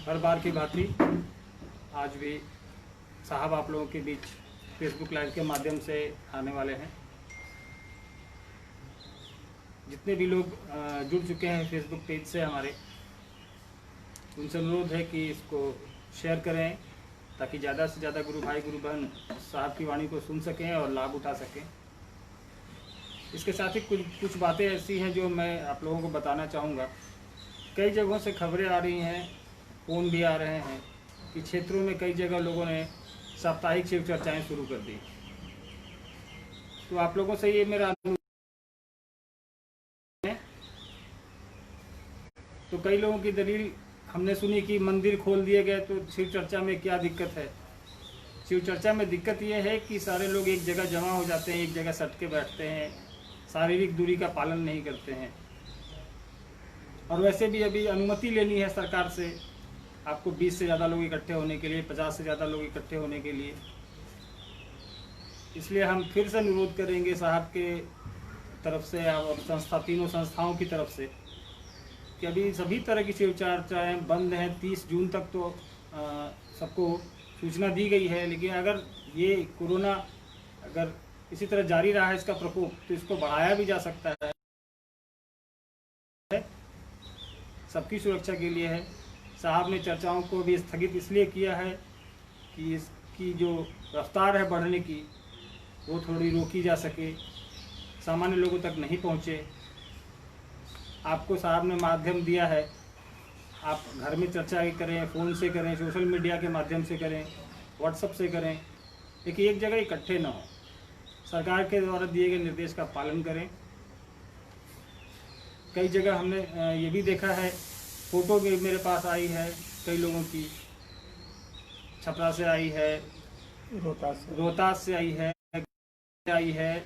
हर बार की भांति आज भी साहब आप लोगों के बीच फेसबुक लाइव के माध्यम से आने वाले हैं। जितने भी लोग जुड़ चुके हैं फेसबुक पेज से हमारे, उनसे अनुरोध है कि इसको शेयर करें ताकि ज़्यादा से ज़्यादा गुरु भाई गुरु बहन साहब की वाणी को सुन सकें और लाभ उठा सकें। इसके साथ ही कुछ बातें ऐसी हैं जो मैं आप लोगों को बताना चाहूँगा। कई जगहों से खबरें आ रही हैं, फ़ोन भी आ रहे हैं कि क्षेत्रों में कई जगह लोगों ने साप्ताहिक शिव चर्चाएँ शुरू कर दी। तो आप लोगों से ये मेरा अनुरोध है। तो कई लोगों की दलील हमने सुनी कि मंदिर खोल दिए गए तो शिव चर्चा में क्या दिक्कत है। शिव चर्चा में दिक्कत ये है कि सारे लोग एक जगह जमा हो जाते हैं, एक जगह सट के बैठते हैं, शारीरिक दूरी का पालन नहीं करते हैं। और वैसे भी अभी अनुमति लेनी है सरकार से आपको 20 से ज़्यादा लोग इकट्ठे होने के लिए, 50 से ज़्यादा लोग इकट्ठे होने के लिए। इसलिए हम फिर से अनुरोध करेंगे साहब के तरफ से और तीनों संस्थाओं की तरफ से कि अभी सभी तरह की शिव चर्चाएँ बंद हैं। 30 जून तक तो सबको सूचना दी गई है, लेकिन अगर ये कोरोना अगर इसी तरह जारी रहा है इसका प्रकोप, तो इसको बढ़ाया भी जा सकता है। सबकी सुरक्षा के लिए है। साहब ने चर्चाओं को भी स्थगित इसलिए किया है कि इसकी जो रफ्तार है बढ़ने की वो थोड़ी रोकी जा सके, सामान्य लोगों तक नहीं पहुँचे। आपको साहब ने माध्यम दिया है, आप घर में चर्चा करें, फ़ोन से करें, सोशल मीडिया के माध्यम से करें, व्हाट्सएप से करें, लेकिन एक जगह इकट्ठे ना हो। सरकार के द्वारा दिए गए निर्देश का पालन करें। कई जगह हमने ये भी देखा है, फ़ोटो भी मेरे पास आई है कई लोगों की, छपरा से आई है, रोहतास से आई है,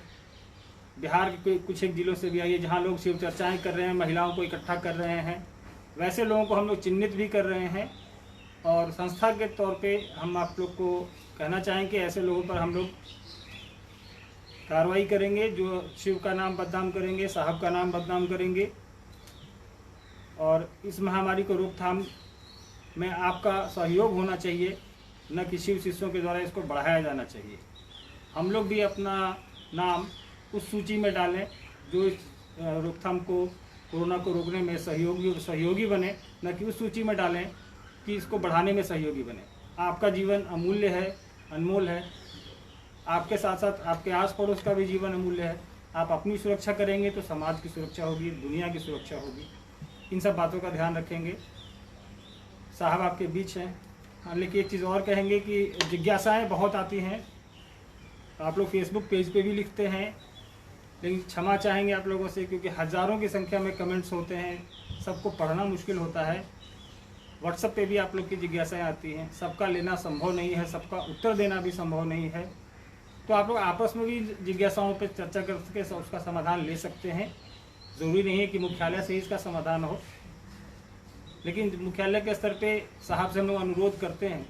बिहार के कुछ एक ज़िलों से भी आई है, जहाँ लोग शिव चर्चाएँ कर रहे हैं, महिलाओं को इकट्ठा कर रहे हैं। वैसे लोगों को हम लोग चिन्हित भी कर रहे हैं और संस्था के तौर पे हम आप लोग को कहना चाहें कि ऐसे लोगों पर हम लोग कार्रवाई करेंगे जो शिव का नाम बदनाम करेंगे, साहब का नाम बदनाम करेंगे। और इस महामारी को रोकथाम में आपका सहयोग होना चाहिए, न कि शिव शिष्यों के द्वारा इसको बढ़ाया जाना चाहिए। हम लोग भी अपना नाम उस सूची में डालें जो इस रोकथाम को, कोरोना को रोकने में सहयोगी बने, न कि उस सूची में डालें कि इसको बढ़ाने में सहयोगी बने। आपका जीवन अमूल्य है, अनमोल है। आपके साथ साथ आपके आस पड़ोस का भी जीवन अमूल्य है। आप अपनी सुरक्षा करेंगे तो समाज की सुरक्षा होगी, दुनिया की सुरक्षा होगी। इन सब बातों का ध्यान रखेंगे। साहब आपके बीच हैं। हाँ, लेकिन एक चीज़ और कहेंगे कि जिज्ञासाएँ बहुत आती हैं। आप लोग फेसबुक पेज पे भी लिखते हैं, लेकिन क्षमा चाहेंगे आप लोगों से, क्योंकि हज़ारों की संख्या में कमेंट्स होते हैं, सबको पढ़ना मुश्किल होता है। व्हाट्सएप पे भी आप लोग की जिज्ञासाएँ आती हैं, सबका लेना संभव नहीं है, सबका उत्तर देना भी संभव नहीं है। तो आप लोग आपस में भी जिज्ञासाओं पे चर्चा करके उसका समाधान ले सकते हैं। ज़रूरी नहीं है कि मुख्यालय से ही इसका समाधान हो, लेकिन मुख्यालय के स्तर पे साहब से हम लोग अनुरोध करते हैं।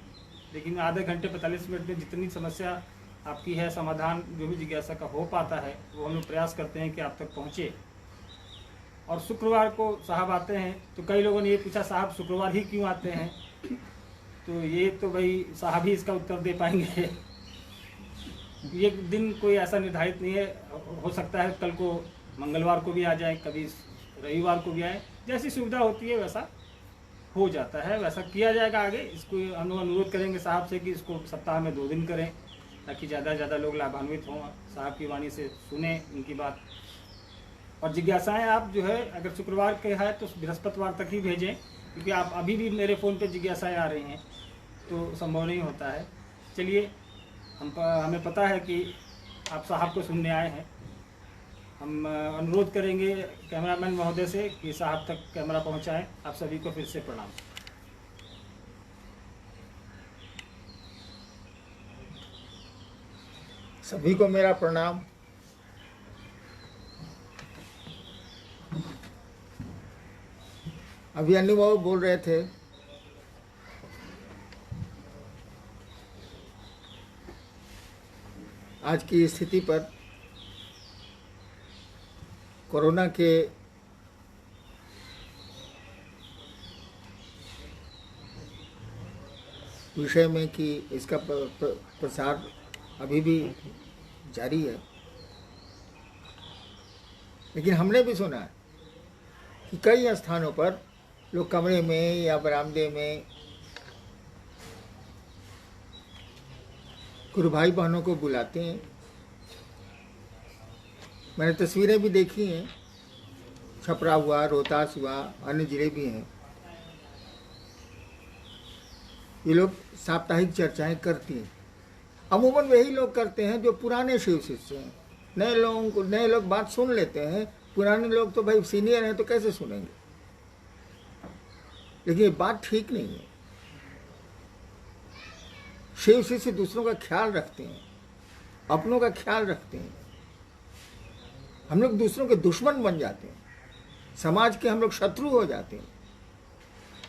लेकिन आधे घंटे 45 मिनट में जितनी समस्या आपकी है, समाधान जो भी जिज्ञासा का हो पाता है, वो हम लोग प्रयास करते हैं कि आप तक पहुँचे। और शुक्रवार को साहब आते हैं, तो कई लोगों ने ये पूछा साहब शुक्रवार ही क्यों आते हैं, तो ये तो भाई साहब ही इसका उत्तर दे पाएंगे। ये दिन कोई ऐसा निर्धारित नहीं है, हो सकता है कल को मंगलवार को भी आ जाए, कभी रविवार को भी आए, जैसी सुविधा होती है वैसा हो जाता है, वैसा किया जाएगा आगे। इसको हम लोग अनुरोध करेंगे साहब से कि इसको सप्ताह में 2 दिन करें, ताकि ज़्यादा से ज़्यादा लोग लाभान्वित हों, साहब की वाणी से सुने उनकी बात। और जिज्ञासाएँ आप जो है अगर शुक्रवार के है तो बृहस्पतिवार तक ही भेजें, क्योंकि आप अभी भी मेरे फ़ोन पे जिज्ञासाएँ आ रही हैं तो संभव नहीं होता है। चलिए, हमें पता है कि आप साहब को सुनने आए हैं। हम अनुरोध करेंगे कैमरामैन महोदय से कि साहब तक कैमरा पहुंचाएं। आप सभी को फिर से प्रणाम। सभी को मेरा प्रणाम। अभी अनुभव बोल रहे थे, आज की स्थिति पर, कोरोना के विषय में कि इसका प्रसार अभी भी जारी है, लेकिन हमने भी सुना है कि कई स्थानों पर लोग कमरे में या बरामदे में गुरु भाई बहनों को बुलाते हैं। मैंने तस्वीरें भी देखी हैं, छपरा हुआ, रोहतास हुआ, अन्य जिले भी हैं। ये लोग साप्ताहिक चर्चाएं करती हैं। अमूमन वही लोग करते हैं जो पुराने शिव शिष्य हैं। नए लोग बात सुन लेते हैं, पुराने लोग तो भाई सीनियर हैं तो कैसे सुनेंगे। लेकिन ये बात ठीक नहीं है। शिव शिष्य दूसरों का ख्याल रखते हैं, अपनों का ख्याल रखते हैं। हम लोग दूसरों के दुश्मन बन जाते हैं, समाज के हम लोग शत्रु हो जाते हैं।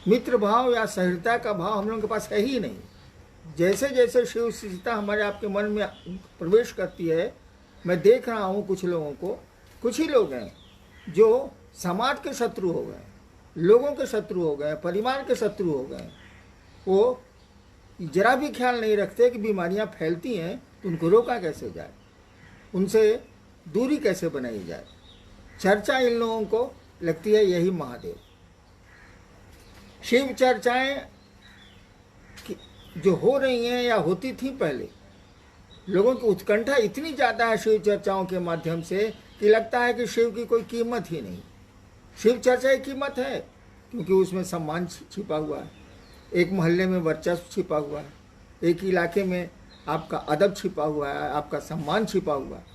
मित्र भाव या सहृदयता का भाव हम लोगों के पास है ही नहीं। जैसे जैसे शिव शिष्यता हमारे आपके मन में प्रवेश करती है, मैं देख रहा हूँ कुछ लोगों को, कुछ ही लोग हैं जो समाज के शत्रु हो गए, लोगों के शत्रु हो गए, परिवार के शत्रु हो गए। वो जरा भी ख्याल नहीं रखते कि बीमारियां फैलती हैं तो उनको रोका कैसे जाए, उनसे दूरी कैसे बनाई जाए। चर्चा इन लोगों को लगती है यही महादेव। शिव चर्चाएं जो हो रही हैं या होती थी पहले, लोगों की उत्कंठा इतनी ज़्यादा है शिव चर्चाओं के माध्यम से कि लगता है कि शिव की कोई कीमत ही नहीं। शिव चर्चा की कीमत है क्योंकि उसमें सम्मान छिपा हुआ है, एक मोहल्ले में वर्चस्व छिपा हुआ है, एक इलाके में आपका अदब छिपा हुआ है, आपका सम्मान छिपा हुआ है।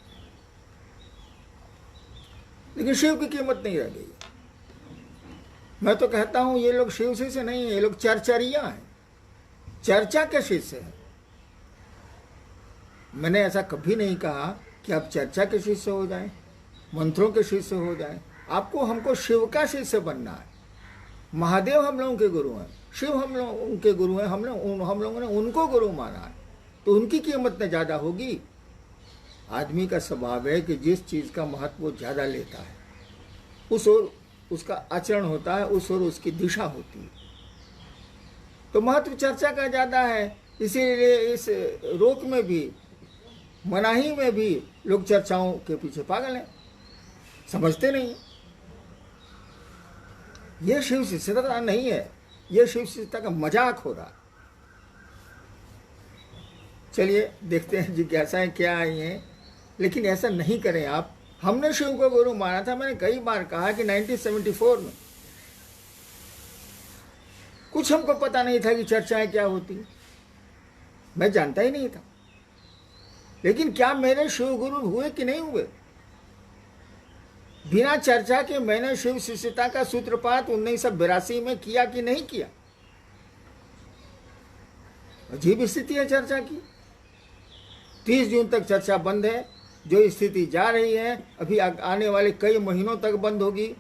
लेकिन शिव की कीमत नहीं रह गई। मैं तो कहता हूं ये लोग शिव शिष्य नहीं है, ये लोग चर्चरिया हैं, चर्चा के शिष्य हैं। मैंने ऐसा कभी नहीं कहा कि आप चर्चा के शिष्य हो जाएं, मंत्रों के शिष्य हो जाएं। आपको हमको शिव का शिष्य बनना है। महादेव हम लोगों के गुरु हैं, शिव हम लोगों के गुरु हैं। हम लोगों ने उनको गुरु माना है तो उनकी कीमत न ज़्यादा होगी। आदमी का स्वभाव है कि जिस चीज़ का महत्व वो ज़्यादा लेता है, उस ओर उसका आचरण होता है, उस ओर उसकी दिशा होती है। तो महत्व चर्चा का ज़्यादा है, इसीलिए इस रोक में भी, मनाही में भी लोग चर्चाओं के पीछे पागल हैं, समझते नहीं। ये शिव शिष्यता नहीं है, ये शिव शिष्यता का मजाक हो रहा। चलिए देखते हैं जिज्ञासाएं क्या आई हैं, लेकिन ऐसा नहीं करें आप। हमने शिव को गुरु माना था। मैंने कई बार कहा कि 1974 में कुछ हमको पता नहीं था कि चर्चाएं क्या होती, मैं जानता ही नहीं था। लेकिन क्या मेरे शिव गुरु हुए कि नहीं हुए? बिना चर्चा के मैंने शिव शिष्यता का सूत्रपात 1982 में किया कि नहीं किया? अजीब स्थिति है चर्चा की। 30 जून तक चर्चा बंद है। जो स्थिति जा रही है अभी आने वाले कई महीनों तक बंद होगी।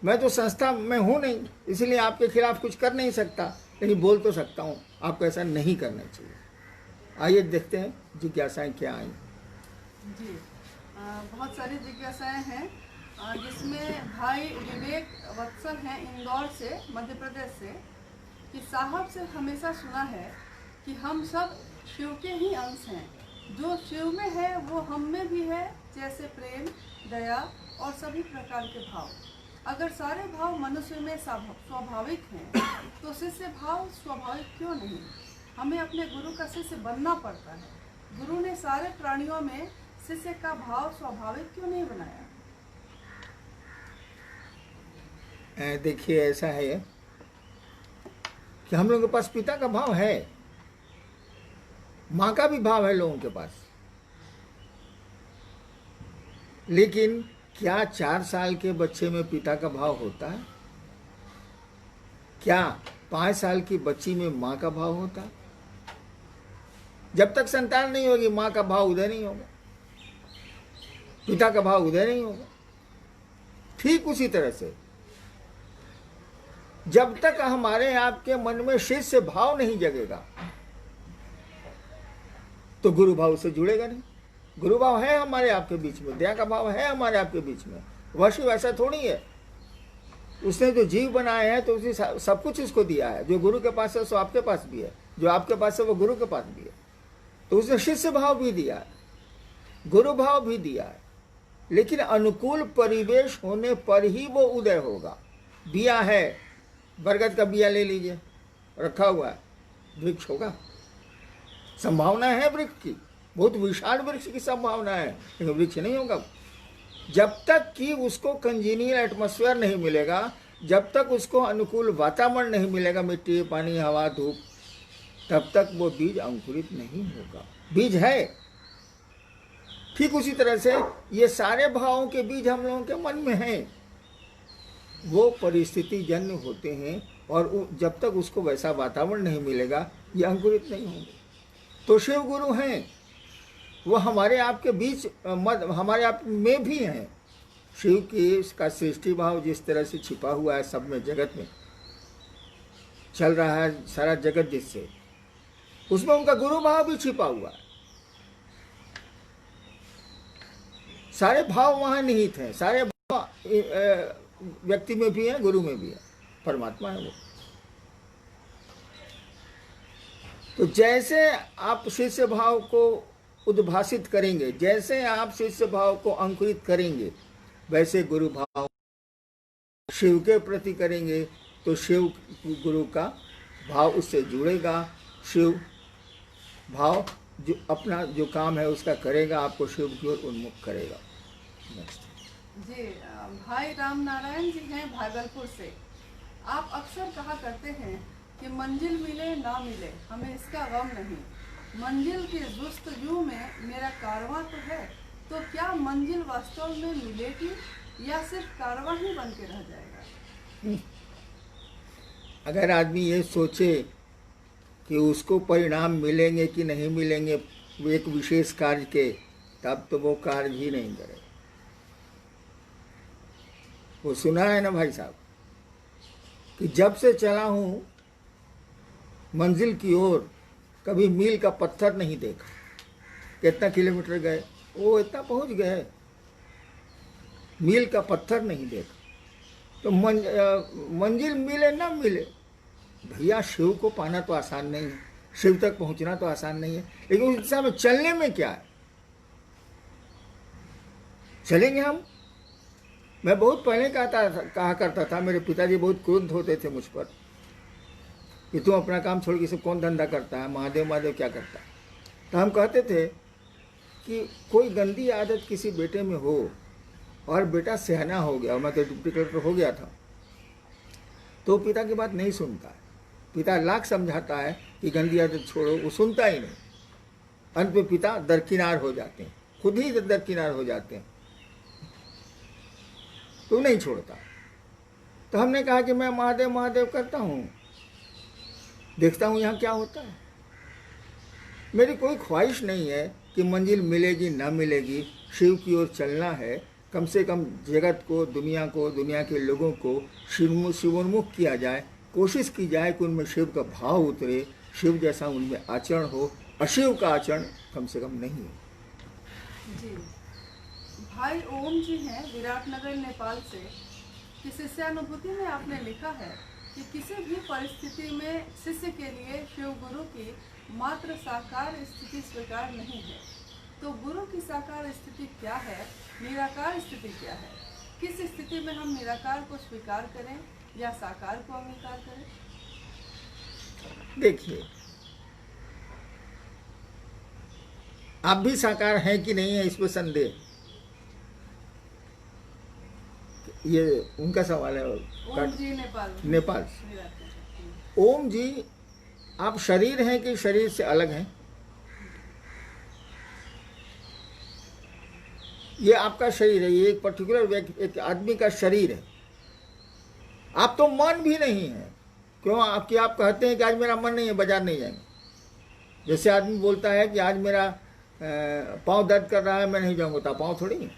मैं तो संस्था में हूं नहीं, इसलिए आपके खिलाफ कुछ कर नहीं सकता, लेकिन बोल तो सकता हूं आपको ऐसा नहीं करना चाहिए। आइए देखते हैं जिज्ञासाएं क्या आई। जी, बहुत सारी जिज्ञासाएं हैं, जिसमें भाई विवेक वत्सल हैं इंदौर से, मध्य प्रदेश से, कि साहब से हमेशा सुना है कि हम सब शिव के ही अंश हैं। जो शिव में है वो हम में भी है, जैसे प्रेम, दया और सभी प्रकार के भाव। अगर सारे भाव मनुष्य में स्वाभाविक हैं तो शिष्य भाव स्वाभाविक क्यों नहीं? हमें अपने गुरु का शिष्य बनना पड़ता है। गुरु ने सारे प्राणियों में शिष्य का भाव स्वाभाविक क्यों नहीं बनाया? देखिए, ऐसा है कि हम लोगों के पास पिता का भाव है, माँ का भी भाव है लोगों के पास। लेकिन क्या 4 साल के बच्चे में पिता का भाव होता है? क्या 5 साल की बच्ची में माँ का भाव होता है? जब तक संतान नहीं होगी माँ का भाव उदय नहीं होगा, पिता का भाव उदय नहीं होगा। ठीक उसी तरह से जब तक हमारे आपके मन में शिष्य भाव नहीं जगेगा तो गुरु भाव से जुड़ेगा नहीं। गुरु भाव है हमारे आपके बीच में, दया का भाव है हमारे आपके बीच में। वह शिव ऐसा थोड़ी है, उसने जो जीव बनाए हैं तो उसने सब कुछ उसको दिया है। जो गुरु के पास है सो आपके पास भी है, जो आपके पास है वो गुरु के पास भी है। तो उसने शिष्य भाव भी दिया है, गुरु भाव भी दिया है, लेकिन अनुकूल परिवेश होने पर ही वो उदय होगा। बिया है, बरगद का बिया ले लीजिए, रखा हुआ है, वृक्ष होगा, संभावना है वृक्ष की, बहुत विशाल वृक्ष की संभावना है, लेकिन वृक्ष नहीं होगा जब तक कि उसको कंजीनियल एटमॉस्फेयर नहीं मिलेगा, जब तक उसको अनुकूल वातावरण नहीं मिलेगा, मिट्टी, पानी, हवा, धूप, तब तक वो बीज अंकुरित नहीं होगा। बीज है। ठीक उसी तरह से ये सारे भावों के बीज हम लोगों के मन में हैं, वो परिस्थिति जन्य होते हैं, और जब तक उसको वैसा वातावरण नहीं मिलेगा ये अंकुरित नहीं होंगे। तो शिव गुरु हैं, वो हमारे आपके बीच हमारे आप में भी हैं। शिव की इसका सृष्टि भाव जिस तरह से छिपा हुआ है सब में, जगत में चल रहा है सारा जगत जिससे, उसमें उनका गुरु भाव भी छिपा हुआ है। सारे भाव वहां निहित हैं, सारे भाव व्यक्ति में भी है, गुरु में भी है, परमात्मा है वो। तो जैसे आप शिष्य भाव को उद्भासित करेंगे, जैसे आप शिष्य भाव को अंकुरित करेंगे, वैसे गुरु भाव शिव के प्रति करेंगे तो शिव गुरु का भाव उससे जुड़ेगा। शिव भाव जो अपना जो काम है उसका करेगा, आपको शिव की ओर उन्मुख करेगा। जी, भाई राम नारायण जी हैं भागलपुर से। आप अक्सर कहा करते हैं कि मंजिल मिले ना मिले हमें इसका गम नहीं, मंजिल की जुस्तजू में मेरा कारवां तो है, तो क्या मंजिल वास्तव में मिलेगी या सिर्फ कारवां ही बन के रह जाएगा? अगर आदमी ये सोचे कि उसको परिणाम मिलेंगे कि नहीं मिलेंगे एक विशेष कार्य के, तब तो वो कार्य ही नहीं करे। वो सुना है ना भाई साहब कि जब से चला हूँ मंजिल की ओर, कभी मील का पत्थर नहीं देखा। कितना किलोमीटर गए, वो इतना पहुंच गए, मील का पत्थर नहीं देखा। तो मंजिल मिले ना मिले, भैया शिव को पाना तो आसान नहीं है, शिव तक पहुंचना तो आसान नहीं है, लेकिन उस दिशा में चलने में क्या है? चलेंगे हम। मैं बहुत पहले कहा करता था, मेरे पिताजी बहुत क्रुद्ध होते थे मुझ पर कि तुम अपना काम छोड़ के सब कौन धंधा करता है, महादेव महादेव क्या करता है। तो हम कहते थे कि कोई गंदी आदत किसी बेटे में हो और बेटा सयाना हो गया, और मैं तो डिप्टी कलेक्टर हो गया था, तो पिता की बात नहीं सुनता है। पिता लाख समझाता है कि गंदी आदत छोड़ो, वो सुनता ही नहीं। अंत में पिता दरकिनार हो जाते हैं, खुद ही दरकिनार हो जाते हैं, तो नहीं छोड़ता। तो हमने कहा कि मैं महादेव महादेव करता हूँ, देखता हूँ यहाँ क्या होता है। मेरी कोई ख्वाहिश नहीं है कि मंजिल मिलेगी ना मिलेगी, शिव की ओर चलना है। कम से कम जगत को, दुनिया के लोगों को शिवोन्मुख किया जाए, कोशिश की जाए कि उनमें शिव का भाव उतरे, शिव जैसा उनमें आचरण हो, अशिव का आचरण कम से कम नहीं हो। जी, भाई ओम जी हैं विराटनगर नेपाल से। कि शिष्यानुभूति में आपने लिखा है कि किसी भी परिस्थिति में शिष्य के लिए शिव गुरु की मात्र साकार स्थिति स्वीकार नहीं है। तो गुरु की साकार स्थिति क्या है, निराकार स्थिति क्या है? किस स्थिति में हम निराकार को स्वीकार करें या साकार को अंगीकार करें? देखिए, आप भी साकार हैं कि नहीं है इसमें संदेह, ये उनका सवाल है। ओम जी नेपाल से। ओम जी, आप शरीर हैं कि शरीर से अलग हैं? ये आपका शरीर है, ये एक पर्टिकुलर व्यक्ति, एक आदमी का शरीर है। आप तो मन भी नहीं है। क्यों? आपकी आप कहते हैं कि आज मेरा मन नहीं है, बाजार नहीं जाएंगे। जैसे आदमी बोलता है कि आज मेरा पाँव दर्द कर रहा है, मैं नहीं जाऊंगा, तो पाँव थोड़ी है।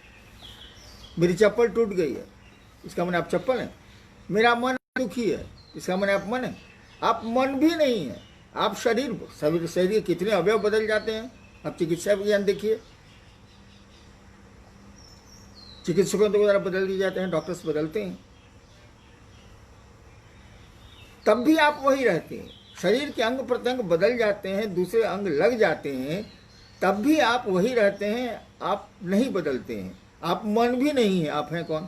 मेरी चप्पल टूट गई है, इसका मन आप चप्पल है। मेरा मन दुखी है, इसका मन आप मन है। आप मन भी नहीं है, आप शरीर। शरीर कितने अवयव बदल जाते हैं, आप चिकित्सा विज्ञान देखिए, चिकित्सकों द्वारा बदल दिए जाते हैं, डॉक्टर्स बदलते हैं, तब भी आप वही रहते हैं। शरीर के अंग प्रत्यंग बदल जाते हैं, दूसरे अंग लग जाते हैं, तब भी आप वही रहते हैं, आप नहीं बदलते हैं। आप मन भी नहीं है, आप हैं कौन?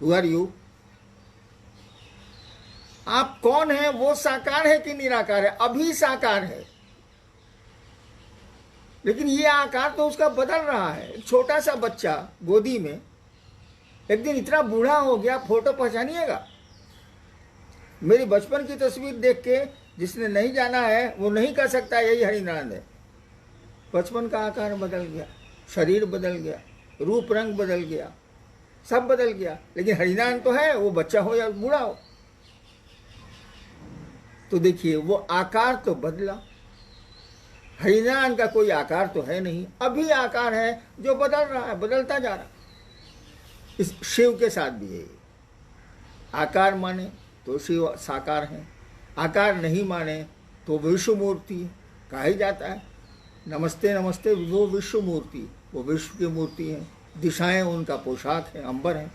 Who are you? आप कौन है? वो साकार है कि निराकार है? अभी साकार है, लेकिन ये आकार तो उसका बदल रहा है। एक छोटा सा बच्चा गोदी में एक दिन इतना बूढ़ा हो गया, फोटो पहचानिएगा। मेरी बचपन की तस्वीर देख के जिसने नहीं जाना है वो नहीं कह सकता यही हरिनारायण है। बचपन का आकार बदल गया, शरीर बदल गया, रूप रंग बदल गया, सब बदल गया, लेकिन हरिनारायण तो है, वो बच्चा हो या बूढ़ा हो। तो देखिए वो आकार तो बदला, हरिनारायण का कोई आकार तो है नहीं, अभी आकार है जो बदल रहा है, बदलता जा रहा है। इस शिव के साथ भी है, आकार माने तो शिव साकार है, आकार नहीं माने तो विश्व मूर्ति है। कहा ही जाता है नमस्ते नमस्ते वो विश्व मूर्ति, वो विश्व की मूर्ति है, दिशाएं उनका पोशाक है, अंबर है।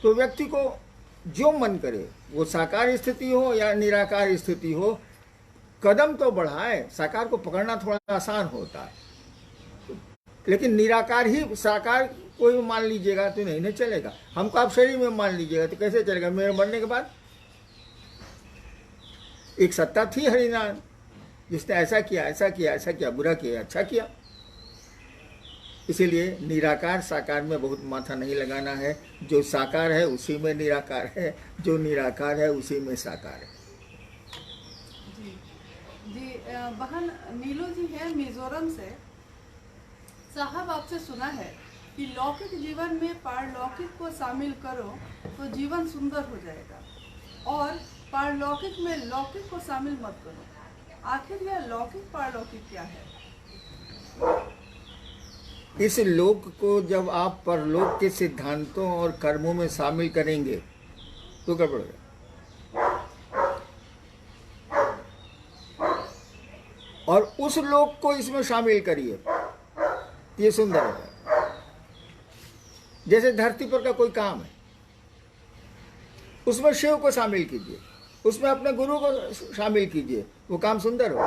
तो व्यक्ति को जो मन करे, वो साकार स्थिति हो या निराकार स्थिति हो, कदम तो बढ़ाए। साकार को पकड़ना थोड़ा आसान होता है, लेकिन निराकार ही साकार को ही मान लीजिएगा तो नहीं चलेगा। हमको आप शरीर में मान लीजिएगा तो कैसे चलेगा? मेरे मरने के बाद एक सत्ता थी हरिनारायण, जिसने ऐसा किया, ऐसा किया, ऐसा किया, बुरा किया, अच्छा किया। इसीलिए निराकार साकार में बहुत माथा नहीं लगाना है। जो साकार है उसी में निराकार है, जो निराकार है उसी में साकार है। जी बहन नीलू जी हैं मिजोरम से। साहब आपसे सुना है कि लौकिक जीवन में पारलौकिक को शामिल करो तो जीवन सुंदर हो जाएगा, और पारलौकिक में लौकिक को शामिल मत करो। आखिर यह लौकिक पारलौकिक क्या है? इस लोक को जब आप परलोक के सिद्धांतों और कर्मों में शामिल करेंगे तो क्या पड़ेगा? और उस लोक को इसमें शामिल करिए, ये सुंदर है। जैसे धरती पर का कोई काम है, उसमें शिव को शामिल कीजिए, उसमें अपने गुरु को शामिल कीजिए, वो काम सुंदर हो।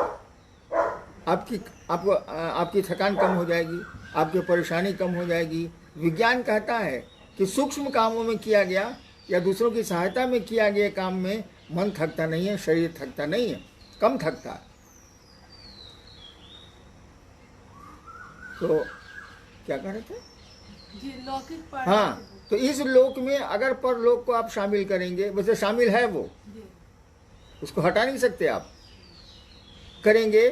आपकी थकान कम हो जाएगी, आपकी परेशानी कम हो जाएगी। विज्ञान कहता है कि सूक्ष्म कामों में किया गया या दूसरों की सहायता में किया गया काम में मन थकता नहीं है, शरीर थकता नहीं है, कम थकता है। तो क्या कह रहे थे? जी लौकिक हाँ, तो इस लोक में अगर परलोक को आप शामिल करेंगे, वैसे शामिल है वो, उसको हटा नहीं सकते आप, करेंगे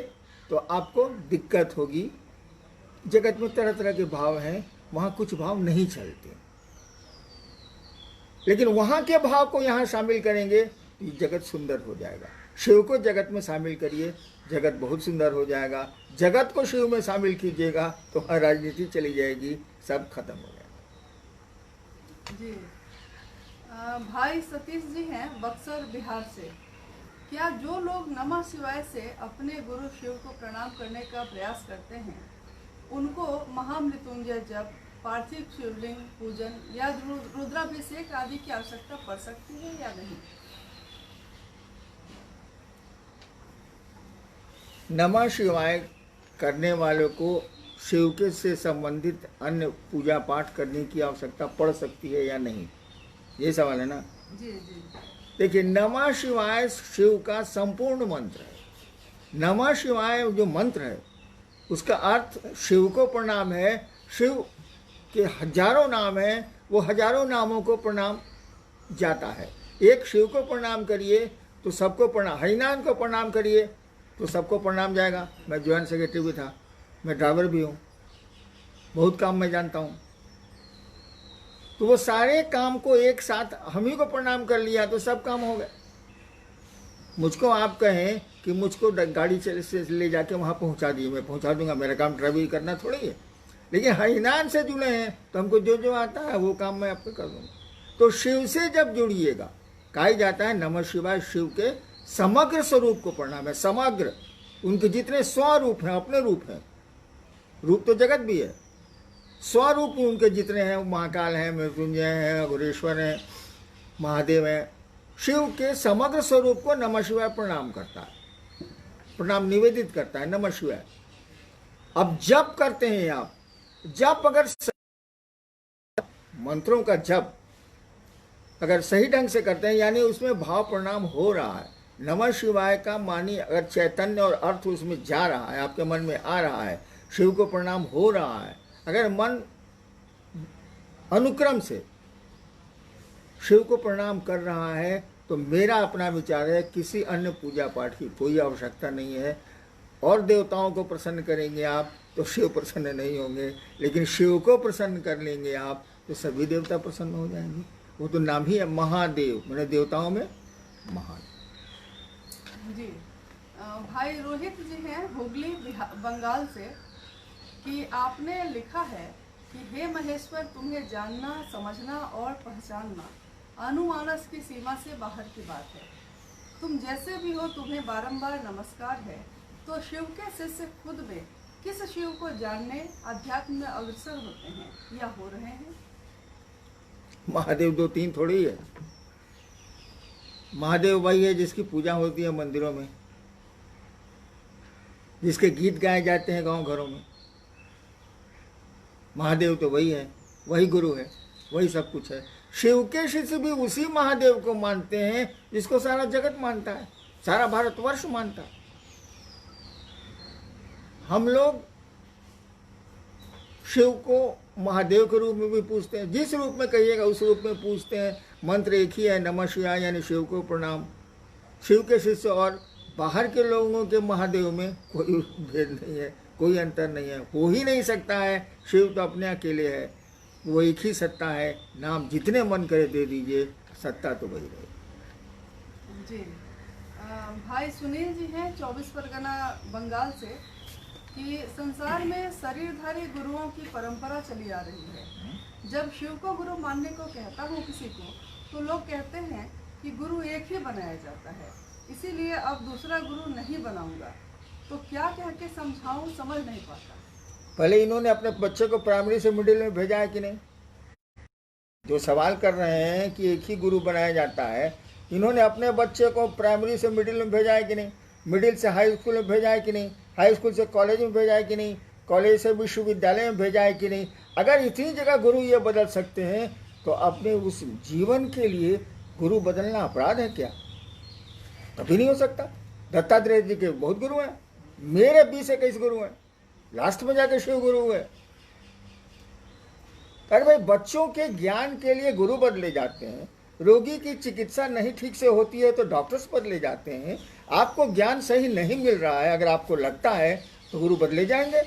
तो आपको दिक्कत होगी। जगत में तरह तरह के भाव हैं, वहाँ कुछ भाव नहीं चलते, लेकिन वहाँ के भाव को यहाँ शामिल करेंगे तो ये जगत सुंदर हो जाएगा। शिव को जगत में शामिल करिए, जगत बहुत सुंदर हो जाएगा। जगत को शिव में शामिल कीजिएगा तो हर राजनीति चली जाएगी, सब खत्म हो जाएगा। जी भाई सतीश जी हैं बक्सर बिहार से। क्या जो लोग नमः शिवाय से अपने गुरु शिव को प्रणाम करने का प्रयास करते हैं, उनको महामृत्युंजय जप, पार्थिव शिवलिंग पूजन या रुद्राभिषेक आदि की आवश्यकता पड़ सकती है या नहीं? नमः शिवाय करने वालों को शिव के से संबंधित अन्य पूजा पाठ करने की आवश्यकता पड़ सकती है या नहीं, ये सवाल है ना? जी जी। देखिए, नमः शिवाय शिव का संपूर्ण मंत्र है। नमः शिवाय जो मंत्र है उसका अर्थ शिव को प्रणाम है। शिव के हजारों नाम हैं, वो हजारों नामों को प्रणाम जाता है। एक शिव को प्रणाम करिए तो सबको प्रणाम, हरिनारायण को प्रणाम करिए तो सबको प्रणाम जाएगा। मैं ज्वाइंट सेक्रेटरी भी था, मैं ड्राइवर भी हूँ, बहुत काम मैं जानता हूँ। तो वो सारे काम को एक साथ हम ही को प्रणाम कर लिया तो सब काम हो गए। मुझको आप कहें कि मुझको गाड़ी से ले जाके वहाँ पहुँचा दिए, मैं पहुँचा दूंगा, मेरा काम ड्राइवरी करना थोड़ी है। लेकिन हरिनारायण से जुड़े हैं तो हमको जो जो आता है वो काम मैं आपको कर दूंगा। तो शिव से जब जुड़िएगा, कहा जाता है नमः शिवाय शिव के समग्र स्वरूप को प्रणाम है। समग्र, उनके जितने स्वरूप हैं, अपने रूप हैं, रूप तो जगत भी है, स्वरूप उनके जितने हैं, महाकाल हैं, मृत्युंजय हैं, अघोरेश्वर हैं, महादेव हैं, शिव के समग्र स्वरूप को नमः शिवाय प्रणाम करता है, प्रणाम निवेदित करता है, नमः शिवाय। अब जप करते हैं आप, जप अगर मंत्रों का जप अगर सही ढंग से करते हैं, यानी उसमें भाव प्रणाम हो रहा है, नमः शिवाय का मानी अगर चैतन्य और अर्थ उसमें जा रहा है, आपके मन में आ रहा है, शिव को प्रणाम हो रहा है, अगर मन अनुक्रम से शिव को प्रणाम कर रहा है, तो मेरा अपना विचार है किसी अन्य पूजा पाठ की कोई आवश्यकता नहीं है। और देवताओं को प्रसन्न करेंगे आप तो शिव प्रसन्न नहीं होंगे, लेकिन शिव को प्रसन्न कर लेंगे आप तो सभी देवता प्रसन्न हो जाएंगे। वो तो नाम ही है महादेव, मैंने देवताओं में महादेव। जी भाई रोहित जी हैं हुगली बंगाल से कि आपने लिखा है कि हे महेश्वर, तुम्हें जानना, समझना और पहचानना अनुमानस की सीमा से बाहर की बात है। तुम जैसे भी हो, तुम्हें बारंबार नमस्कार है। तो शिव के शिष्य खुद में किस शिव को जानने अध्यात्म में अग्रसर होते हैं या हो रहे हैं? महादेव दो तीन थोड़ी है। महादेव वही है जिसकी पूजा होती है मंदिरों में, जिसके गीत गाए जाते हैं गांव घरों में। महादेव तो वही है, वही गुरु है, वही सब कुछ है। शिव के शिष्य भी उसी महादेव को मानते हैं जिसको सारा जगत मानता है, सारा भारतवर्ष मानता है। हम लोग शिव को महादेव के रूप में भी पूछते हैं, जिस रूप में कहिएगा उस रूप में पूछते हैं। मंत्र एक ही है, नमः शिवाय, यानी शिव को प्रणाम। शिव के शिष्य और बाहर के लोगों के महादेव में कोई भेद नहीं है, कोई अंतर नहीं है, हो ही नहीं सकता है। शिव तो अपने अकेले है, वो एक ही सत्ता है। नाम जितने मन करे दे दीजिए, सत्ता तो वही रहे। जी भाई सुनील जी हैं 24 परगना बंगाल से कि संसार में शरीरधारी गुरुओं की परंपरा चली आ रही है। जब शिव को गुरु मानने को कहता हूँ किसी को, तो लोग कहते हैं कि गुरु एक ही बनाया जाता है, इसीलिए अब दूसरा गुरु नहीं बनाऊंगा। तो क्या कह के समझाऊं, समझ नहीं पाता। पहले इन्होंने अपने बच्चे को प्राइमरी से मिडिल में भेजा है कि नहीं? जो सवाल कर रहे हैं कि एक ही गुरु बनाया जाता है, इन्होंने अपने बच्चे को प्राइमरी से मिडिल में भेजा है कि नहीं? मिडिल से हाई स्कूल में भेजा है कि नहीं? हाई स्कूल से कॉलेज में भेजा है कि नहीं? कॉलेज से विश्वविद्यालय में भेजा है कि नहीं? अगर इतनी जगह गुरु ये बदल सकते हैं, तो अपने उस जीवन के लिए गुरु बदलना अपराध है क्या? कभी नहीं हो सकता। दत्तात्रेय जी के बहुत गुरु हैं, मेरे 20-21 गुरु हैं, लास्ट में जाके शिव गुरु हुए। अरे भाई, बच्चों के ज्ञान के लिए गुरु बदले जाते हैं, रोगी की चिकित्सा नहीं ठीक से होती है तो डॉक्टर्स बदले जाते हैं। आपको ज्ञान सही नहीं मिल रहा है, अगर आपको लगता है तो गुरु बदले जाएंगे।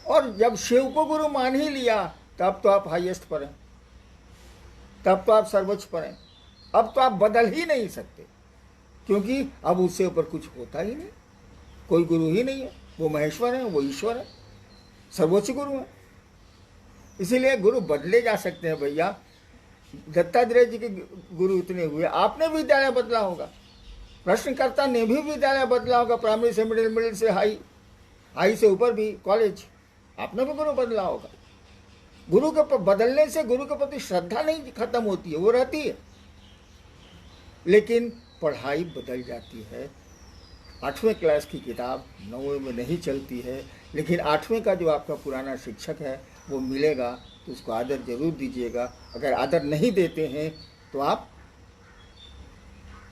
और जब शिव को गुरु मान ही लिया, तब तो आप हाईएस्ट पर हैं, तब तो आप सर्वोच्च पर हैं। अब तो आप बदल ही नहीं सकते, क्योंकि अब उससे ऊपर कुछ होता ही नहीं, कोई गुरु ही नहीं है। वो महेश्वर है, वो ईश्वर है, सर्वोच्च गुरु है। इसीलिए गुरु बदले जा सकते हैं भैया। दत्तात्रेय जी के गुरु इतने हुए, आपने भी विद्यालय बदला होगा, प्रश्नकर्ता ने भी विद्यालय बदला होगा, प्राइमरी से मिडिल, मिडिल से हाई, हाई से ऊपर भी कॉलेज, आपने भी गुरु बदला होगा। गुरु के बदलने से गुरु के प्रति श्रद्धा नहीं खत्म होती है, वो रहती है, लेकिन पढ़ाई बदल जाती है। 8वें क्लास की किताब 9वें में नहीं चलती है, लेकिन 8वें का जो आपका पुराना शिक्षक है वो मिलेगा, तो उसको आदर जरूर दीजिएगा। अगर आदर नहीं देते हैं तो आप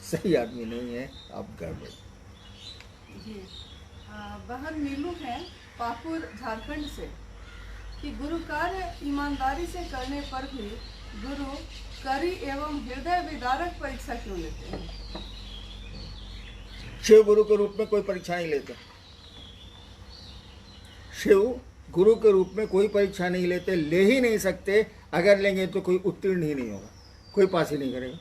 सही आदमी नहीं है, आप गड़बड़। जी बहन नीलू हैं पाकुर झारखंड से कि गुरु कार्य ईमानदारी से करने पर भी गुरु कड़ी एवं हृदय विदारक परीक्षा क्यों लेते हैं? शिव गुरु के रूप में कोई परीक्षा नहीं लेते। शिव गुरु के रूप में कोई परीक्षा नहीं लेते, ले ही नहीं सकते। अगर लेंगे तो कोई उत्तीर्ण ही नहीं होगा, कोई पास ही नहीं करेगा।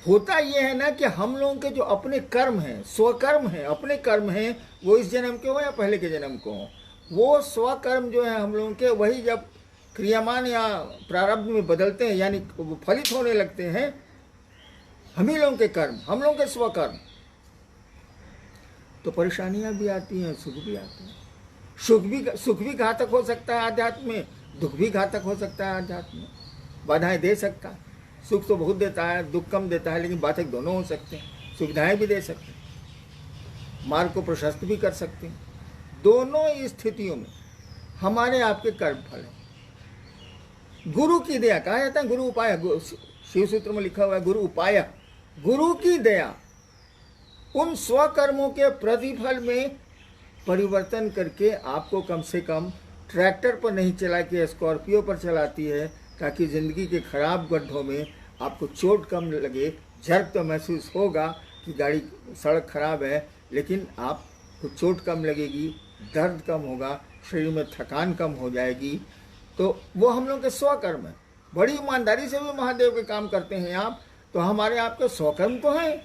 होता यह है ना कि हम लोगों के जो अपने कर्म हैं, स्वकर्म हैं, अपने कर्म हैं, वो इस जन्म के हो या पहले के जन्म को हो, वो स्वकर्म जो है हम लोगों के, वही जब क्रियामान या प्रारब्ध में बदलते हैं, यानी फलित होने लगते हैं, हम ही लोगों के कर्म, हम लोगों के स्वकर्म, तो परेशानियां भी आती हैं, सुख भी आते हैं। सुख भी घातक हो सकता है आध्यात्म में, दुख भी घातक हो सकता है आध्यात्म में। बाधाएं दे सकता है, सुख तो बहुत देता है, दुख कम देता है, लेकिन बाधक दोनों हो सकते हैं। सुविधाएं भी दे सकते हैं, मार्ग को प्रशस्त भी कर सकते हैं। दोनों स्थितियों में हमारे आपके कर्म फल है। गुरु की दया कहा जाता है, गुरु उपाय, शिव सूत्र में लिखा हुआ है गुरु उपाय। गुरु की दया उन स्वकर्मों के प्रतिफल में परिवर्तन करके आपको कम से कम ट्रैक्टर पर नहीं चला के स्कॉर्पियो पर चलाती है, ताकि ज़िंदगी के खराब गड्ढों में आपको चोट कम लगे। झर्क तो महसूस होगा कि गाड़ी सड़क खराब है, लेकिन आपको चोट कम लगेगी, दर्द कम होगा, शरीर में थकान कम हो जाएगी। तो वो हम लोग के स्वकर्म है। बड़ी ईमानदारी से भी महादेव के काम करते हैं आप, तो हमारे आपके स्वकर्म तो हैं।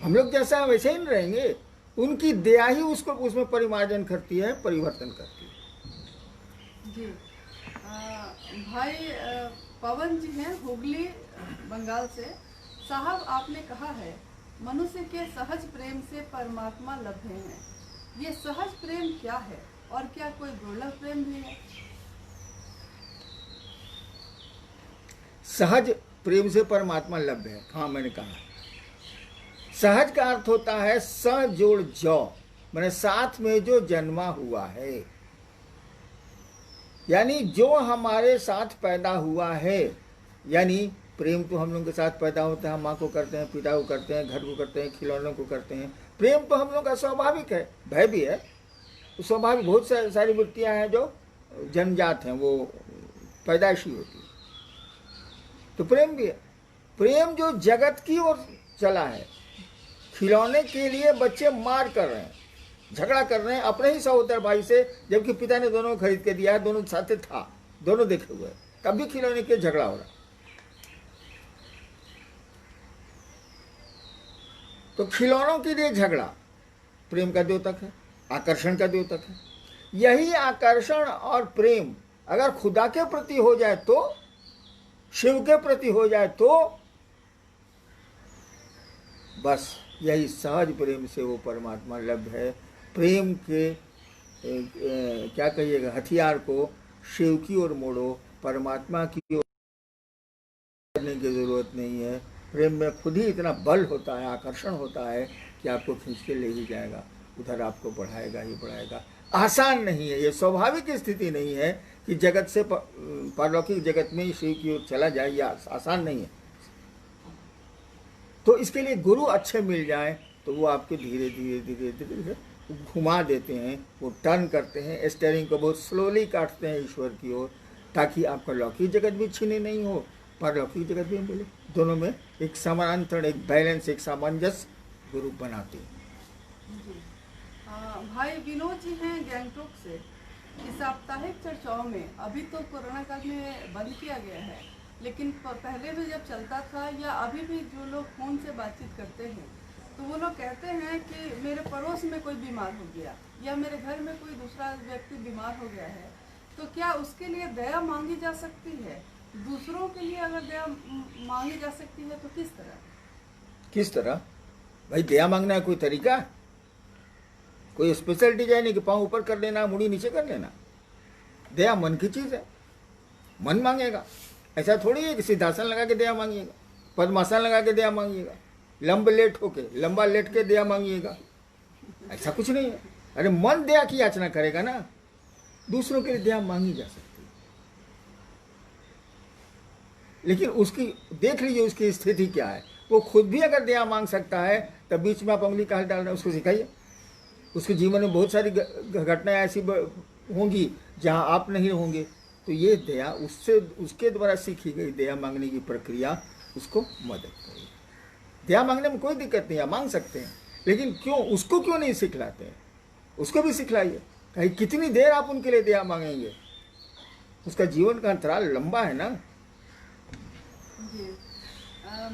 हम लोग जैसा वैसे ही रहेंगे। उनकी दया ही उसको उसमें परिमार्जन करती है, परिवर्तन करती है। जी भाई पवन जी हैं हुगली बंगाल से। साहब, आपने कहा है मनुष्य के सहज प्रेम से परमात्मा लभ्य हैं। ये सहज प्रेम क्या है और क्या कोई दुर्लभ प्रेम भी है? सहज प्रेम से परमात्मा लभ्य है, हाँ मैंने कहा। सहज का अर्थ होता है स जोड़ जो, मैंने साथ में जो जन्मा हुआ है, यानी जो हमारे साथ पैदा हुआ है। यानी प्रेम तो हम लोग के साथ पैदा होता है, हम माँ को करते हैं, पिता को करते हैं, घर को करते हैं, खिलौनों को करते हैं। प्रेम तो हम लोग का स्वाभाविक है, भय भी है स्वाभाविक। बहुत सारी वृत्तियां हैं जो जन्मजात हैं, वो पैदाइशी होती है। तो प्रेम भी है। प्रेम जो जगत की ओर चला है, खिलौने के लिए बच्चे मार कर रहे हैं, झगड़ा कर रहे हैं अपने ही सहोदर भाई से, जबकि पिता ने दोनों को खरीद के दिया है, दोनों साथ था, दोनों देखे हुए, तब भी खिलौने के झगड़ा हो रहा। तो खिलौनों के लिए झगड़ा प्रेम का द्योतक है, आकर्षण का द्योतक है। यही आकर्षण और प्रेम अगर खुदा के प्रति हो जाए, तो शिव के प्रति हो जाए, तो बस यही सहज प्रेम से वो परमात्मा लभ्य है। प्रेम के क्या कहिएगा, हथियार को शिव की ओर मोड़ो, परमात्मा की ओर करने की जरूरत नहीं है। प्रेम में खुद ही इतना बल होता है, आकर्षण होता है कि आपको खींच के ले ही जाएगा, उधर आपको बढ़ाएगा ही बढ़ाएगा। आसान नहीं है, ये स्वाभाविक स्थिति नहीं है कि जगत से पारलौकिक जगत में शिव की ओर चला जाए, या आसान नहीं है। तो इसके लिए गुरु अच्छे मिल जाए तो वो आपके धीरे धीरे धीरे धीरे घुमा देते हैं, वो टर्न करते हैं, स्टीयरिंग को बहुत स्लोली काटते हैं ईश्वर की ओर, ताकि आपका लौकिक जगत भी छीने नहीं हो, पारलौकिक जगत भी मिले। दोनों में एक समानांतर, एक बैलेंस, एक सामंजस्य गुरु बनाते हैं। जी भाई विनोद जी हैं गैंगटॉक से। इस साप्ताहिक चर्चाओं में अभी तो कोरोना काल में बंद किया गया है, लेकिन पहले भी जब चलता था या अभी भी जो लोग फ़ोन से बातचीत करते हैं, तो वो लोग कहते हैं कि मेरे पड़ोस में कोई बीमार हो गया या मेरे घर में कोई दूसरा व्यक्ति बीमार हो गया है, तो क्या उसके लिए दया मांगी जा सकती है? दूसरों के लिए अगर दया मांगी जा सकती है तो किस तरह? किस तरह भाई? दया मांगना है कोई तरीका? कोई स्पेशल डिजाइन है कि पाँव ऊपर कर लेना, मुड़ी नीचे कर लेना? दया मन की चीज़ है, मन मांगेगा। ऐसा थोड़ी है कि सिद्धासन लगा के दया मांगिएगा, पद्मासन लगा के दया मांगिएगा, लंबा लेट के दया मांगिएगा, ऐसा कुछ नहीं है। अरे मन दया की याचना करेगा ना। दूसरों के लिए दया मांगी जा सकती है, लेकिन उसकी देख लीजिए उसकी स्थिति क्या है। वो खुद भी अगर दया मांग सकता है, तब बीच में आप उंगली कहाँ डाल रहे हैं, उसको सिखाइए। उसके जीवन में बहुत सारी घटनाएं ऐसी होंगी जहां आप नहीं होंगे, तो ये दया उसके द्वारा सीखी गई दया मांगने की प्रक्रिया उसको मदद करेगी। दया मांगने में कोई दिक्कत नहीं है, मांग सकते हैं, लेकिन उसको क्यों नहीं सिखलाते हैं? उसको भी सिखलाइए। कहीं कितनी देर आप उनके लिए दया मांगेंगे? उसका जीवन का अंतराल लंबा है ना। जी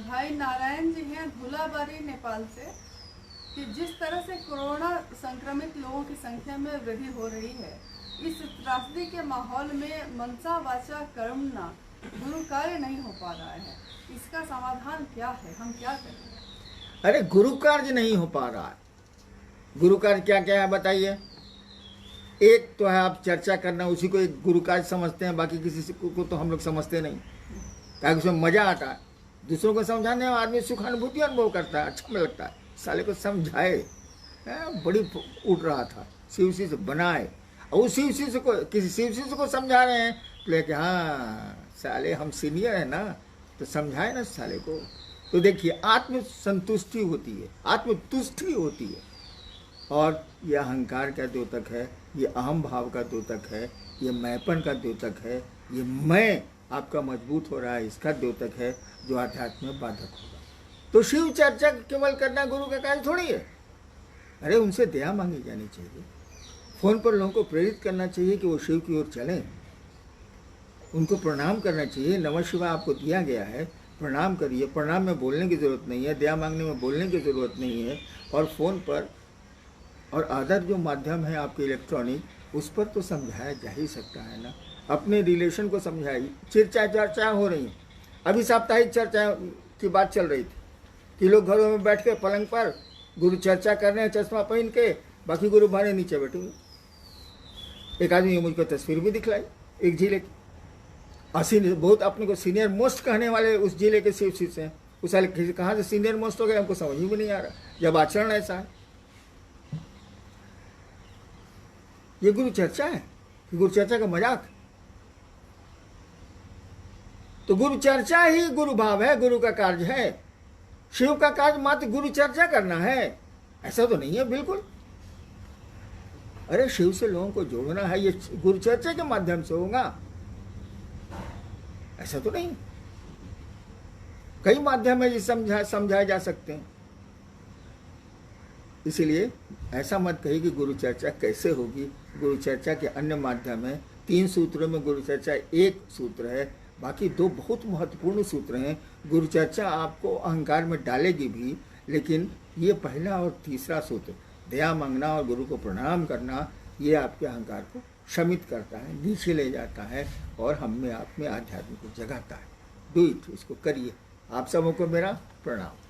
भाई नारायण जी हैं धुलाबारी नेपाल से, कि जिस तरह से कोरोना संक्रमित लोगों की संख्या में वृद्धि हो रही है, इस त्रासदी के माहौल में मनसा वाचा कर्मणा गुरु कार्य नहीं हो पा रहा है, इसका समाधान क्या है? हम क्या करें? अरे गुरु कार्य नहीं हो पा रहा है। गुरु कार्य क्या क्या है बताइए? एक तो है आप चर्चा करना, उसी को एक गुरु काज समझते हैं, बाकी किसी को तो हम लोग समझते नहीं, ताकि उसमें मजा आता है। दूसरों को समझाने में आदमी सुखानुभूति अनुभव करता है, अच्छा लगता है। साले को समझाए, बड़ी उठ रहा था, शिव से बनाए, और उस शिव से को किसी शिव को समझा रहे हैं, लेके हाँ साले हम सीनियर है ना, तो समझाए ना साले को। तो देखिए आत्म संतुष्टि होती है, आत्मतुष्टि होती है, और यह अहंकार का द्योतक है, ये अहम भाव का द्योतक है, ये मैंपन का द्योतक है, ये मैं आपका मजबूत हो रहा है, इसका द्योतक है, जो आध्यात्म में बाधक होगा। तो शिव चर्चा केवल करना गुरु का कार्य थोड़ी है। अरे उनसे दया मांगी जानी चाहिए, फोन पर लोगों को प्रेरित करना चाहिए कि वो शिव की ओर चलें, उनको प्रणाम करना चाहिए। नमः शिवाय आपको दिया गया है, प्रणाम करिए। प्रणाम में बोलने की ज़रूरत नहीं है, दया मांगने में बोलने की ज़रूरत नहीं है। और फ़ोन पर और अदर जो माध्यम है आपके इलेक्ट्रॉनिक, उस पर तो समझाया जा ही सकता है ना। अपने रिलेशन को समझाइए। चर्चा हो रही है, अभी साप्ताहिक चर्चा की बात चल रही थी कि लोग घरों में बैठ के पलंग पर गुरु चर्चा कर रहे हैं चश्मा पहन के, बाकी गुरु भारे नीचे बैठे हुए। एक आदमी मुझको तस्वीर भी दिखलाई एक जिले की, बहुत अपने को सीनियर मोस्ट कहने वाले उस जिले के शिव शिष्य हैं। उस साल कहाँ से सीनियर मोस्ट हो गए हमको समझ ही भी नहीं आ रहा, जब आचरण ऐसा है। ये गुरु चर्चा है कि गुरु चर्चा का मजाक? तो गुरु चर्चा ही गुरु भाव है, गुरु का कार्य है। शिव का कार्य मात्र गुरु चर्चा करना है, ऐसा तो नहीं है बिल्कुल। अरे शिव से लोगों को जोड़ना है, ये गुरु चर्चा के माध्यम से होगा, ऐसा तो नहीं। कई माध्यम है जिसे समझाए जा सकते हैं। इसीलिए ऐसा मत कहिए कि गुरु चर्चा कैसे होगी। गुरु चर्चा के अन्य माध्यम है। 3 सूत्रों में गुरु चर्चा एक सूत्र है, बाकी 2 बहुत महत्वपूर्ण सूत्र हैं। गुरु चर्चा आपको अहंकार में डालेगी भी, लेकिन ये पहला और तीसरा सूत्र, दया मांगना और गुरु को प्रणाम करना, ये आपके अहंकार को शमित करता है, नीचे ले जाता है, और हम में आप में आध्यात्म को जगाता है। डू इट, इसको करिए। आप सबों को मेरा प्रणाम।